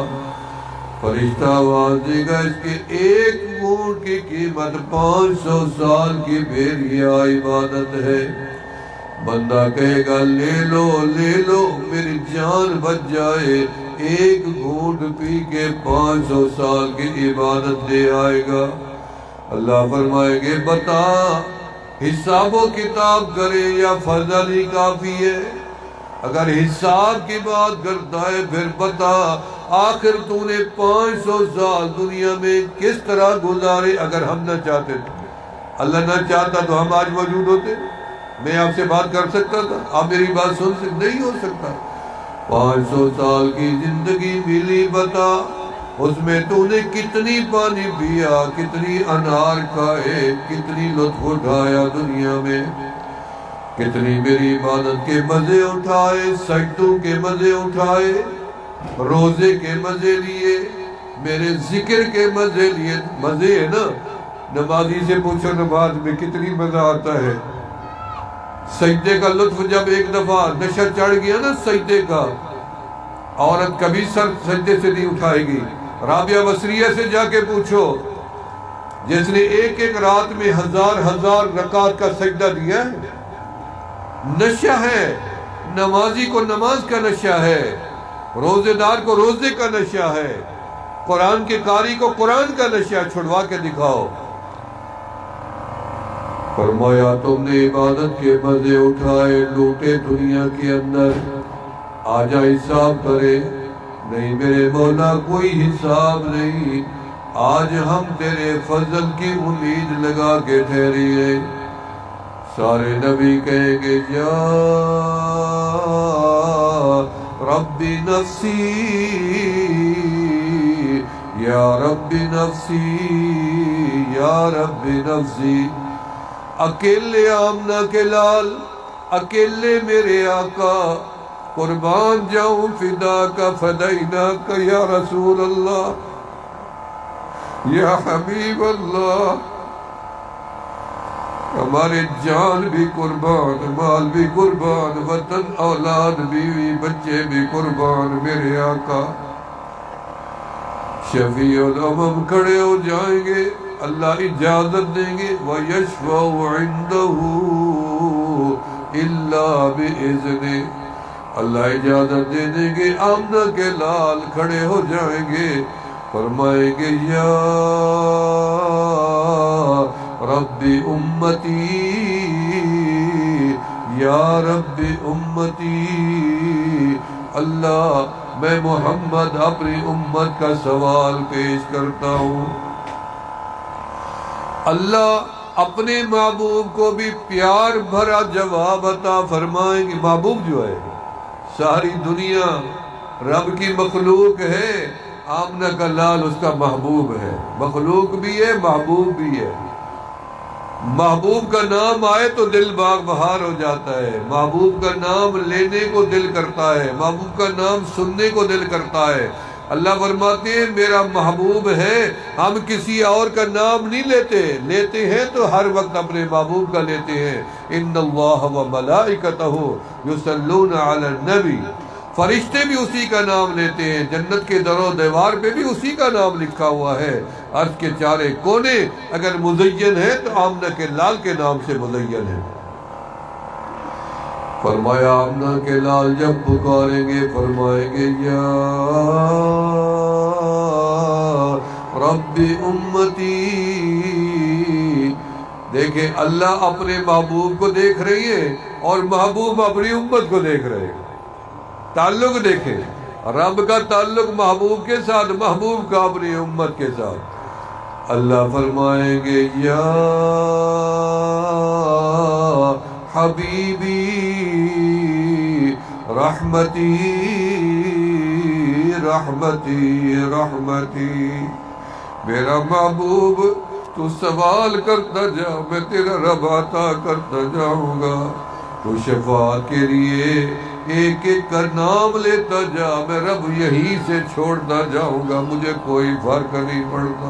فرشتہ آواز دے گا اس کے ایک گھونٹ کی قیمت 500 سال کی بھیڑیا عبادت ہے. بندہ کہے گا لے لو لے لو میری جان بچ جائے، ایک گھونٹ پی کے 500 سال کی عبادت دے آئے گا. اللہ فرمائے گے بتا حساب و کتاب کرے یا فضل ہی کافی ہے؟ اگر حساب کی بات کرتا ہے پھر بتا آخر تو نے 500 سال دنیا میں کس طرح گزارے؟ اگر ہم نہ چاہتے تو، اللہ نہ چاہتا تو ہم آج موجود ہوتے؟ میں آپ سے بات کر سکتا تھا؟ آپ میری بات سن سکتے؟ نہیں ہو سکتا. 500 سال کی زندگی ملی، بتا اس میں تو نے کتنی پانی پیا، کتنی انہار کھائے، کتنی لطف اٹھایا دنیا میں، کتنی میری عبادت کے مزے اٹھائے، سجدوں کے مزے اٹھائے، روزے کے مزے لیے، میرے ذکر کے مزے لیے. مزے ہے نا، نمازی سے پوچھو نماز میں کتنی مزہ آتا ہے. سجدے کا لطف جب ایک دفعہ نشہ چڑھ گیا نا سجدے کا، عورت کبھی سر سجدے سے نہیں اٹھائے گی. رابعہ بصریہ سے جا کے پوچھو، جس نے ایک ایک رات میں 1000 رکعت کا سجدہ دیا ہے. نشہ ہے، نمازی کو نماز کا نشہ ہے، روزے دار کو روزے کا نشہ ہے، قرآن کے قاری کو قرآن کا نشہ. چھڑوا کے دکھاؤ. فرمایا تم نے عبادت کے مزے اٹھائے، لوٹے دنیا کے اندر، آجا حساب کرے، نہیں میرے مولا کوئی حساب نہیں، آج ہم تیرے فضل کی امید لگا کے ٹھہرے ہیں۔ سارے نبی کہیں گے یا ربی نفسی، یا ربی نفسی، یا ربی نفسی۔ اکیلے آمنہ کے لال، اکیلے میرے آقا، قربان جاؤں فدا کا فدینا کا یا رسول اللہ، یا حبیب اللہ، ہمارے جان بھی قربان، مال بھی قربان، وطن اولاد بیوی بچے بھی قربان، میرے آقا۔ شفیع الامم کھڑے ہو جائیں گے، اللہ اجازت دیں گے، وَيَشْفَعُ عِنْدَهُ إِلَّا بِإِذْنِهِ، اللہ اجازت دے دیں گے، آمنہ کے لال کھڑے ہو جائیں گے، فرمائیں گے یا ربی امتی، یا ربی امتی، اللہ میں محمد اپنی امت کا سوال پیش کرتا ہوں۔ اللہ اپنے محبوب کو بھی پیار بھرا جواب عطا فرمائیں گے۔ محبوب جو ہے ساری دنیا رب کی مخلوق ہے، آمنہ کا لال اس کا محبوب ہے، مخلوق بھی ہے محبوب بھی ہے۔ محبوب کا نام آئے تو دل باغ بہار ہو جاتا ہے، محبوب کا نام لینے کو دل کرتا ہے، محبوب کا نام سننے کو دل کرتا ہے۔ اللہ فرماتے ہیں میرا محبوب ہے، ہم کسی اور کا نام نہیں لیتے، لیتے ہیں تو ہر وقت اپنے محبوب کا لیتے ہیں۔ ان اللہ و ملائکتہ یصلون علی النبی، فرشتے بھی اسی کا نام لیتے ہیں، جنت کے در و دیوار پہ بھی اسی کا نام لکھا ہوا ہے، عرش کے چارے کونے اگر مزین ہے تو آمنہ کے لال کے نام سے مزین ہے۔ فرمایا آمنہ کے لال جب پکاریں گے فرمائیں گے یا رب امتی، دیکھیں اللہ اپنے محبوب کو دیکھ رہی ہے اور محبوب اپنی امت کو دیکھ رہے ہیں۔ تعلق دیکھیں، رب کا تعلق محبوب کے ساتھ، محبوب کا اپنی امت کے ساتھ۔ اللہ فرمائیں گے یا حبیبی رحمتی رحمتی رحمتی، میرا محبوب تو سوال کرتا جا، میں تیرا رب عطا کرتا جاؤں گا، تو شفاعت کے لیے ایک ایک کا نام لیتا جا، میں رب یہی سے چھوڑتا جاؤں گا، مجھے کوئی فرق نہیں پڑتا۔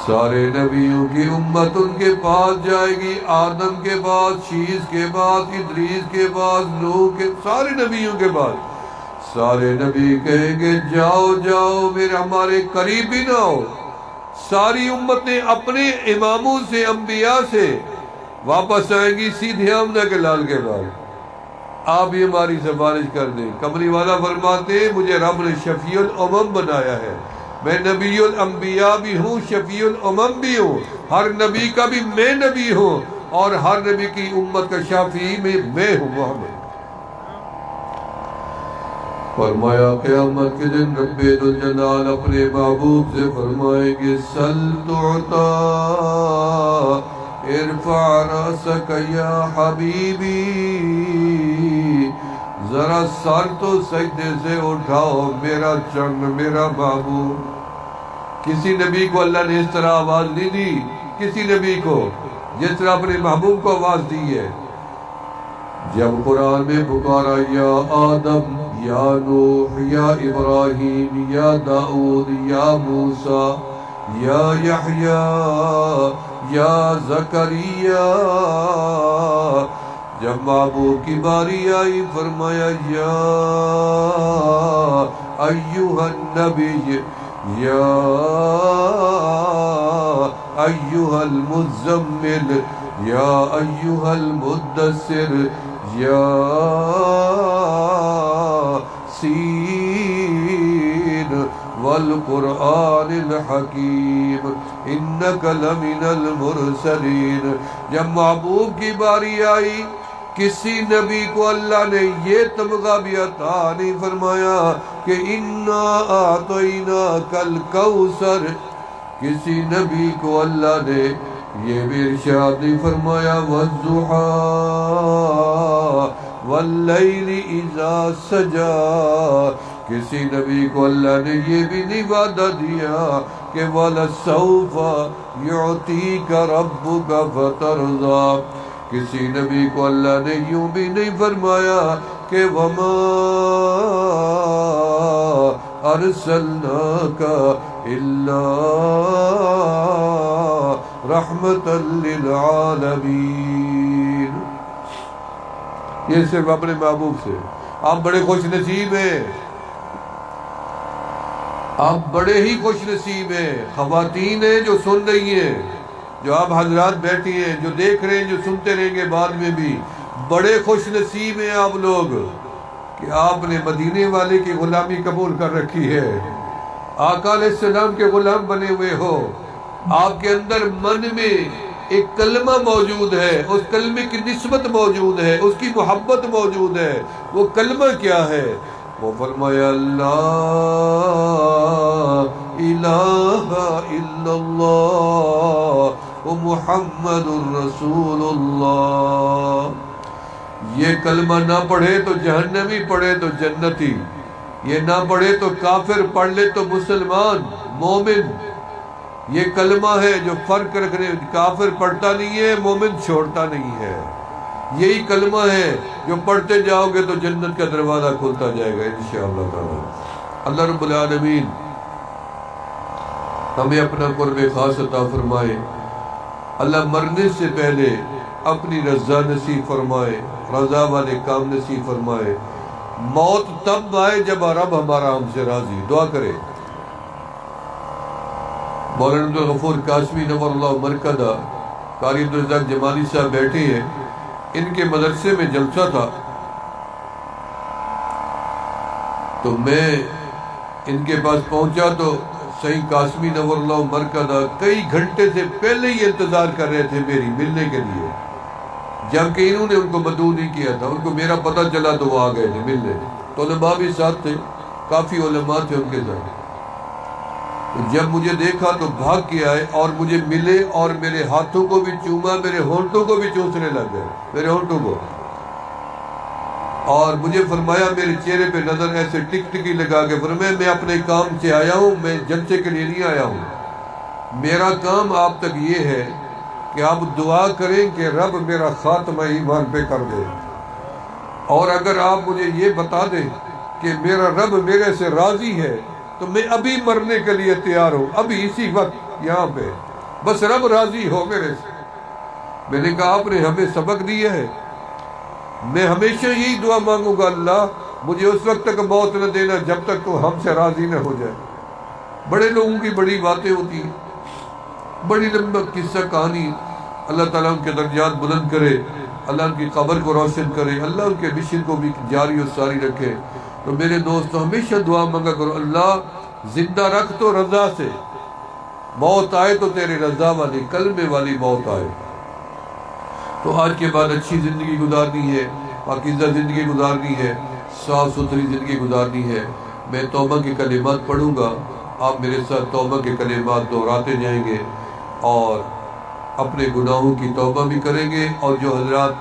سارے نبیوں کی امت ان کے پاس جائے گی، آدم کے بعد، شیس کے بعد، ادریس کے بعد، نوح کے، سارے نبیوں کے بعد سارے نبی کہیں گے جاؤ جاؤ، میرے ہمارے قریب بھی نہ ہو۔ ساری امتیں اپنے اماموں سے، انبیاء سے واپس آئیں گی سیدھے آمنہ کے لال کے بعد، آپ ہی ہماری سفارش کر دیں۔ کمری والا فرماتے ہیں مجھے رب نے شفیع الامم بنایا ہے، میں نبی الانبیاء بھی ہوں، شفیع الامم بھی ہوں، ہر نبی کا بھی میں نبی ہوں، اور ہر نبی کی امت کا شافعی میں ہوں محمد۔ فرمایا قیامت کے دن رب ذوالجلال اپنے محبوب سے فرمائیں گے سل تعطا ارفع راسک یا حبیبی، ذرا سر تو سجدے سے اٹھاؤ میرا چند میرا محبوب۔ کسی نبی کو اللہ نے اس طرح آواز نہیں دی، کسی نبی کو جس طرح اپنے محبوب کو آواز دی ہے۔ جب قرآن میں پکارا یا آدم، یا نوح، یا ابراہیم، یا داؤد، یا موسیٰ، یا یحییٰ، یا زکریا، جب محبوب کی باری آئی فرمایا یا ایھا النبی، یا ایھا المزمل، یا ایھا المدثر، یا سین والقرآن الحکیم انک لمن المرسلین۔ جب محبوب کی باری آئی کسی نبی کو اللہ نے یہ تمغہ بھی عطا نہیں فرمایا کہ انا اعطیناک الکوثر، کسی نبی کو اللہ نے یہ بھی ارشاد نہیں فرمایا والضحیٰ واللیل اذا سجا، کسی نبی کو اللہ نے یہ بھی نہیں وعدہ دیا کہ وَلَسَوْفَ يُعْتِيكَ رَبُّكَ فَتَرْضَىٰ، کسی نبی کو اللہ نے یوں بھی نہیں فرمایا کہ وَمَا أَرْسَلْنَاكَ إِلَّا رَحْمَةً لِلْعَالَمِينَ۔ یہ صرف اپنے محبوب سے۔ آپ بڑے خوش نصیب ہیں، آپ بڑے ہی خوش نصیب ہیں، خواتین ہیں جو سن رہی ہیں، جو آپ حضرات بیٹھی ہیں، جو دیکھ رہے ہیں، جو سنتے رہیں گے بعد میں بھی، بڑے خوش نصیب ہیں آپ لوگ کہ آپ نے مدینے والے کی غلامی قبول کر رکھی ہے، آقا علیہ السلام کے غلام بنے ہوئے ہو، آپ کے اندر من میں ایک کلمہ موجود ہے، اس کلمے کی نسبت موجود ہے، اس کی محبت موجود ہے۔ وہ کلمہ کیا ہے؟ وہ فرمایا لا الہ الا اللہ محمد رسول اللہ۔ یہ کلمہ نہ پڑھے تو جہنمی، پڑھے تو جنتی، یہ نہ پڑھے تو کافر، پڑھ لے تو مسلمان مومن۔ یہ کلمہ ہے جو فرق رکھنے، کافر پڑھتا نہیں ہے، مومن چھوڑتا نہیں ہے۔ یہی کلمہ ہے جو پڑھتے جاؤ گے تو جنت کا دروازہ کھلتا جائے گا انشاءاللہ تعالی۔ اللہ رب العالمین ہمیں اپنا قرب خاص عطا فرمائے، اللہ مرنے سے پہلے اپنی رضا نصیب فرمائے، رضا والے کام نصیب فرمائے، موت تب آئے جب رب ہمارا ہم سے راضی۔ دعا کرے مولانا عبدالغفور قاسمی نور اللہ مرکزہ، قاری عبدالرزاق جمالی صاحب بیٹھے ہیں، ان کے مدرسے میں جلسہ تھا تو میں ان کے پاس پہنچا تو سید قاسمی نور اللہ مرکزہ کئی گھنٹے سے پہلے ہی انتظار کر رہے تھے میری ملنے کے لیے، جبکہ انہوں نے ان کو مدعو نہیں کیا تھا، ان کو میرا پتہ چلا تو وہ آ گئے تھے ملنے۔ تو علماء بھی ساتھ تھے، کافی علماء تھے ان کے ساتھ۔ جب مجھے دیکھا تو بھاگ کے آئے اور مجھے ملے اور میرے ہاتھوں کو بھی چوما، میرے ہونٹوں کو بھی چوسنے لگ گئے، میرے ہونٹوں کو، اور مجھے فرمایا میرے چہرے پہ نظر ایسے ٹک ٹکی لگا کے فرمایا میں اپنے کام سے آیا ہوں، میں جلسے کے لیے نہیں آیا ہوں، میرا کام آپ تک یہ ہے کہ آپ دعا کریں کہ رب میرا خاتمہ ایمان پہ کر دے، اور اگر آپ مجھے یہ بتا دیں کہ میرا رب میرے سے راضی ہے تو میں ابھی مرنے کے لیے تیار ہوں، ابھی اسی وقت یہاں پہ، بس رب راضی ہو میرے سے۔ میں نے کہا آپ نے ہمیں سبق دیا ہے، میں ہمیشہ یہی دعا مانگوں گا، اللہ مجھے اس وقت تک موت نہ دینا جب تک تو ہم سے راضی نہ ہو جائے۔ بڑے لوگوں کی بڑی باتیں ہوتی ہیں، بڑی لمبا قصہ کہانی، اللہ تعالیٰ ان کے درجات بلند کرے، اللہ ان کی قبر کو روشن کرے، اللہ ان کے مشن کو بھی جاری و ساری رکھے۔ تو میرے دوستو ہمیشہ دعا مانگا کرو، اللہ زندہ رکھ تو رضا سے، موت آئے تو تیرے رضا والی کلمے والی موت آئے۔ تو آج کے بعد اچھی زندگی گزارنی ہے، پاکیزہ زندگی گزارنی ہے، صاف ستھری زندگی گزارنی ہے۔ میں توبہ کے کلمات پڑھوں گا، آپ میرے ساتھ توبہ کے کلمات دہراتے جائیں گے اور اپنے گناہوں کی توبہ بھی کریں گے، اور جو حضرات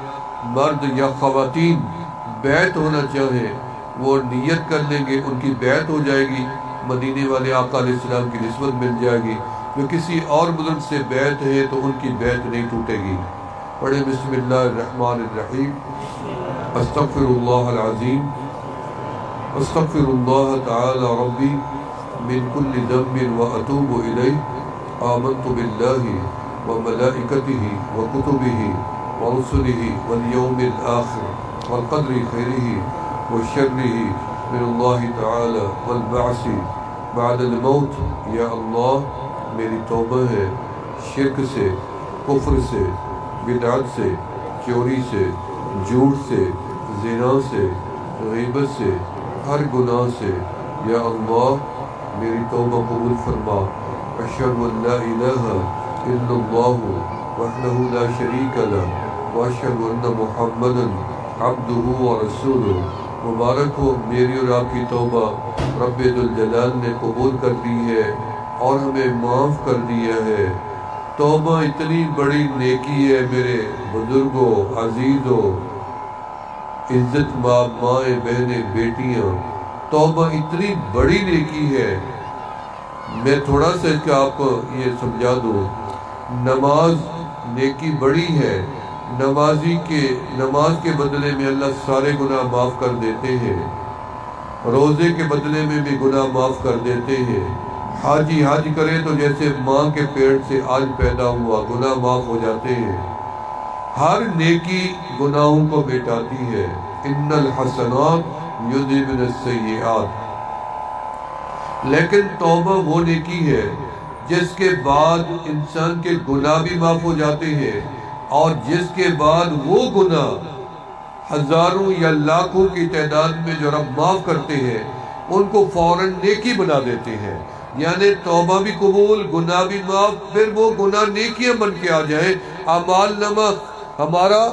مرد یا خواتین بیعت ہونا چاہیں وہ نیت کر لیں گے، ان کی بیعت ہو جائے گی، مدینے والے آقا علیہ السلام کی نسبت مل جائے گی۔ جو کسی اور بزرگ سے بیعت ہے تو ان کی بیعت نہیں ٹوٹے گی۔ پڑھیں بسم اللہ الرحمن الرحیم، استغفر اللہ العظیم، استغفر اللہ تعالی ربی من کل ذنب واتوب الیہ، آمنت باللہ وملائکتہ وکتبہ ورسلہ والیوم الآخر والقدر خیرہ وشرہ من اللہ تعالی والبعث بعد الموت۔ یا اللہ میری توبہ ہے شرک سے، کفر سے، بدعت سے، چوری سے، جھوٹ سے، زنا سے، غیبت سے، ہر گناہ سے۔ یا اللہ میری توبہ قبول فرما۔ اشہد ان لا الہ الا اللہ وحدہ لا شریک لہ واشہد ان محمدا عبدہ ورسولہ۔ مبارک ہو میری اور آپ کی توبہ رب ذوالجلال نے قبول کر لی ہے اور ہمیں معاف کر دیا ہے۔ توبہ اتنی بڑی نیکی ہے میرے بزرگوں، عزیزوں، عزت ماں، مائیں، بہنیں، بیٹیاں، توبہ اتنی بڑی نیکی ہے۔ میں تھوڑا سا اس کا آپ کو یہ سمجھا دوں۔ نماز نیکی بڑی ہے، نماز کے بدلے میں اللہ سارے گناہ معاف کر دیتے ہیں، روزے کے بدلے میں بھی گناہ معاف کر دیتے ہیں۔ حاجی حج کرے تو جیسے ماں کے پیٹ سے آج پیدا ہوا، گناہ معاف ہو جاتے ہیں۔ ہر نیکی گناہوں کو مٹاتی ہے۔ ان الحسنات یذہبن السیئات۔ لیکن توبہ وہ نیکی ہے جس کے بعد انسان کے گناہ بھی معاف ہو جاتے ہیں، اور جس کے بعد وہ گناہ ہزاروں یا لاکھوں کی تعداد میں جو رب معاف کرتے ہیں ان کو فوراً نیکی بنا دیتے ہیں۔ یعنی توبہ بھی قبول، گناہ بھی معاف، پھر وہ گناہ نیکیاں بن کے آ جائیں۔ اعمال نامہ ہمارا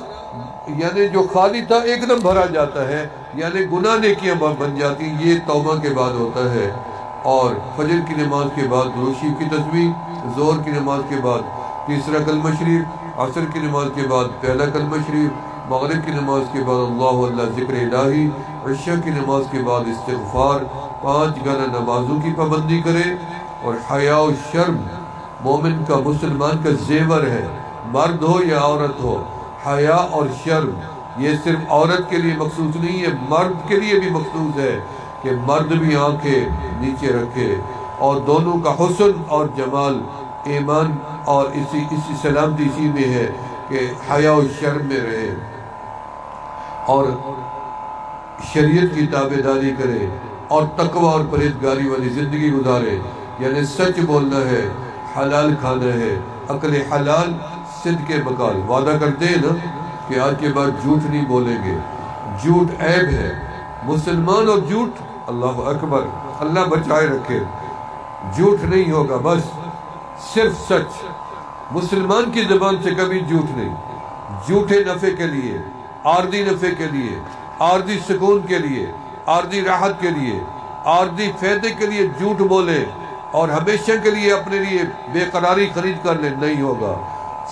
یعنی جو خالی تھا ایک دم بھرا جاتا ہے، یعنی گناہ نیکیاں بن جاتی ہیں۔ یہ توبہ کے بعد ہوتا ہے۔ اور فجر کی نماز کے بعد درود شریف کی تسبیح، ظہر کی نماز کے بعد تیسرا کلمہ شریف، عصر کی نماز کے بعد پہلا کلمہ شریف، مغرب کی نماز کے بعد اللہ اللہ ذکر الہی، عشاء کی نماز کے بعد استغفار۔ 5 گانا نمازوں کی پابندی کرے۔ اور حیا و شرم مومن کا، مسلمان کا زیور ہے، مرد ہو یا عورت ہو۔ حیا اور شرم یہ صرف عورت کے لیے مخصوص نہیں ہے، مرد کے لیے بھی مخصوص ہے کہ مرد بھی آنکھیں نیچے رکھے، اور دونوں کا حسن اور جمال ایمان اور اسی سلامتی اسی میں ہے کہ حیا و شرم میں رہے اور شریعت کی تابعداری کرے اور تقوی اور پرہیزگاری والی زندگی گزارے۔ یعنی سچ بولنا ہے، حلال کھانا ہے، عقل حلال، صدق بقال۔ وعدہ کرتے ہیں نا کہ آج کے بعد جھوٹ نہیں بولیں گے، جھوٹ عیب ہے۔ مسلمان اور جھوٹ، اللہ اکبر، اللہ بچائے رکھے، جھوٹ نہیں ہوگا، بس صرف سچ۔ مسلمان کی زبان سے کبھی جھوٹ نہیں، جھوٹے نفع کے لیے، عارضی نفع کے لیے، عارضی سکون کے لیے، عارضی راحت کے لیے، عارضی فائدے کے لیے جھوٹ بولے اور ہمیشہ کے لیے اپنے لیے بے قراری خرید کر لیں، نہیں ہوگا۔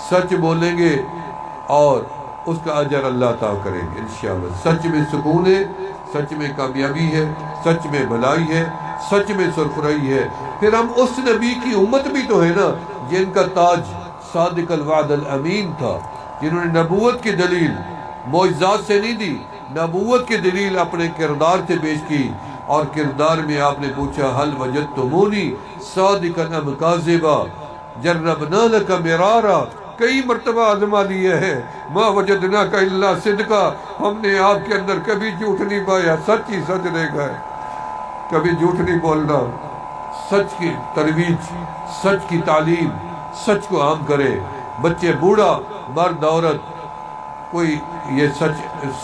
سچ بولیں گے اور اس کا اجر اللہ عطا کریں گے انشاءاللہ۔ سچ میں سکون ہے، سچ میں کامیابی ہے، سچ میں بھلائی ہے، سچ میں سرخرائی ہے۔ پھر ہم اس نبی کی امت بھی تو ہے نا جن کا تاج صادق الوعد الامین تھا، جنہوں نے نبوت کی دلیل معجزات سے نہیں دی، نبوت کی دلیل اپنے کردار سے پیش کی۔ اور کردار میں آپ نے پوچھا حل وجدتمونی صادقا ام کاذبا جربنا لک مرارا، کئی مرتبہ آزما لیا ہے، ما وجدنا کا الا صدقا، ہم نے آپ کے اندر کبھی جھوٹ نہیں پایا، سچ ہی سچ دیکھا ہے، کبھی جھوٹ نہیں بولنا۔ سچ کی ترویج، سچ کی تعلیم، سچ کو عام کرے، بچے بوڑھا مرد عورت، کوئی یہ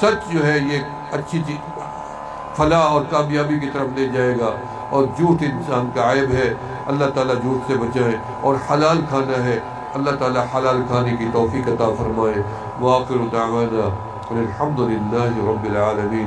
سچ جو ہے یہ اچھی چیز فلاح اور کامیابی کی طرف لے جائے گا، اور جھوٹ انسان کا عیب ہے۔ اللہ تعالیٰ جھوٹ سے بچائے، اور حلال کھانا ہے، اللہ تعالیٰ حلال کھانے کی توفیق عطا فرمائے۔ وآخر دعوانا الحمد للہ رب العالمین۔